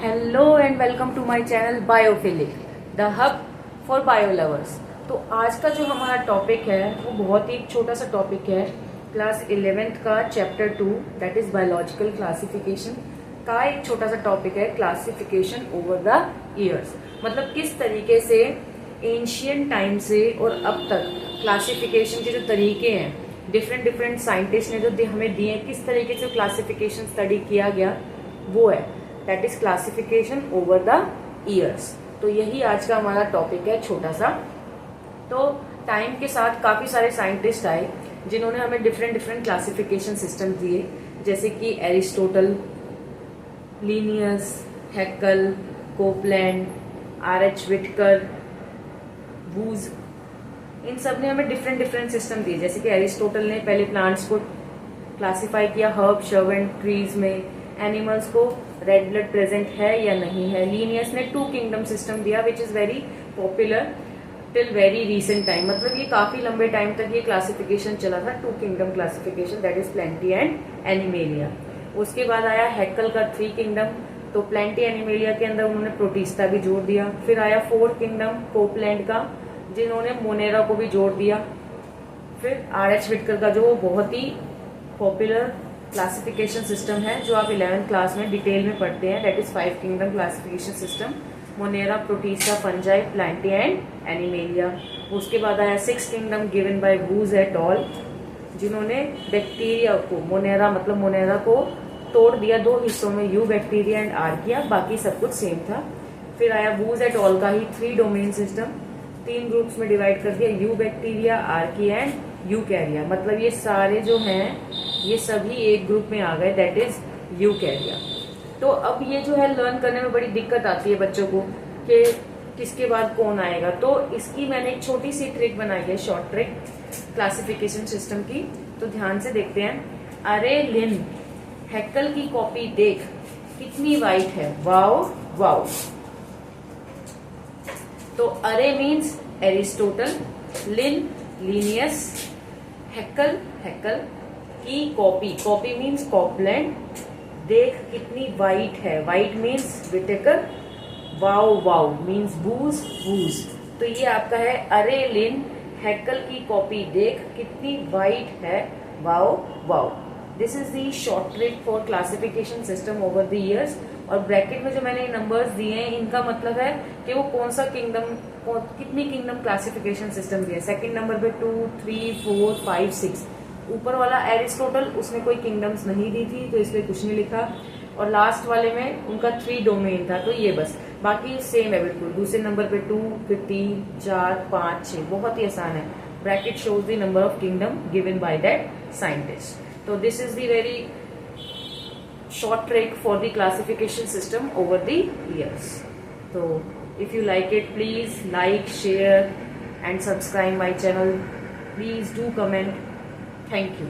Hello and welcome to my channel biophilic, the hub for bio lovers. तो आज का जो हमारा टॉपिक है वो बहुत ही छोटा सा टॉपिक है। क्लास 11th का chapter 2 that is biological classification का एक छोटा सा टॉपिक है, क्लासिफिकेशन ओवर द ईयर्स। मतलब किस तरीके से एंशियंट टाइम से और अब तक क्लासिफिकेशन के जो तरीके हैं, डिफरेंट साइंटिस्ट ने जो हमें दिए, किस तरीके से क्लासिफिकेशन स्टडी किया गया वो है, that is classification over the years. तो यही आज का हमारा टॉपिक है छोटा सा। तो टाइम के साथ काफी सारे साइंटिस्ट आए जिन्होंने हमें डिफरेंट क्लासिफिकेशन सिस्टम दिए, जैसे कि Aristotle, Linnaeus, Haeckel, Copeland, R H. Whittaker, Woese, इन सब ने हमें डिफरेंट सिस्टम दिए। जैसे कि एरिस्टोटल ने पहले प्लांट्स को क्लासिफाई किया हर्ब, श्रब एंड ट्रीज में, एनिमल्स को रेड ब्लड प्रेजेंट है या नहीं है। लीनियस ने 2 किंगडम सिस्टम दिया which is very popular till very recent time. मतलब ये काफी लंबे टाइम तक ये क्लासिफिकेशन चला था, 2 kingdom classification, that is plenty and animalia. उसके बाद आया हैक्कल का 3 किंगडम, तो प्लेंटी एनिमेलिया के अंदर उन्होंने प्रोटिस्टा भी जोड़ दिया। फिर आया 4th किंगडम कोपलैंड का, जिन्होंने मोनेरा को भी जोड़ दिया। फिर आर.एच. विटकर का जो बहुत ही पॉपुलर क्लासिफिकेशन सिस्टम है जो आप 11th क्लास में डिटेल में पढ़ते हैं, that is 5 kingdom classification system, Monera, protista, fungi, Plantae and animalia. उसके बाद आया 6th kingdom given bye whose at all, जिन्होंने बैक्टीरिया को, मोनेरा को तोड़ दिया 2 हिस्सों में, यू बैक्टीरिया एंड आर्किया, बाकी सब कुछ सेम था। फिर आया वूज एट ऑल का ही 3 डोमेन सिस्टम, 3 ग्रुप्स में डिवाइड कर दिया, यू बैक्टीरिया, आर्किया एंड यूकैरिया। मतलब ये सारे जो हैं ये सभी एक ग्रुप में आ गए, दैट इज यूकैरिया। तो अब ये जो है लर्न करने में बड़ी दिक्कत आती है बच्चों को कि किसके बाद कौन आएगा। तो इसकी मैंने एक छोटी सी ट्रिक बनाई है, शॉर्ट ट्रिक क्लासिफिकेशन सिस्टम की। तो ध्यान से देखते हैं। अरे लिन, हैक्कल की कॉपी देख कितनी वाइट है, वाओ वाओ। तो अरे means Aristotle, Lin Linnaeus, Haeckel की कॉपी मीन्स कॉपलैंड, देख कितनी वाइट है, white means Whittaker, wow means Woese. तो ये आपका है अरे लिन, हैक्कल की कॉपी देख कितनी वाइट है, wow. This is the short trick for classification system over the years. और ब्रैकेट में जो मैंने नंबर्स दिए हैं इनका मतलब है कि वो कौन सा किंगडम, कितनी किंगडम क्लासिफिकेशन सिस्टम दिया। 2nd नंबर पे 2, 3, 4, 5, 6। ऊपर वाला एरिस्टोटल, उसने कोई किंगडम्स नहीं दी थी तो इसलिए कुछ नहीं लिखा। और लास्ट वाले में उनका 3 डोमेन था, तो ये बस, बाकी सेम है बिल्कुल। दूसरे नंबर पे 2, फिर 3, 4, 5, 6, बहुत ही आसान है। Bracket shows the number of kingdom given by that scientist. तो this is the very short trick for the classification system over the years. So if you like it, please like, share and subscribe my channel. Please do comment. Thank you.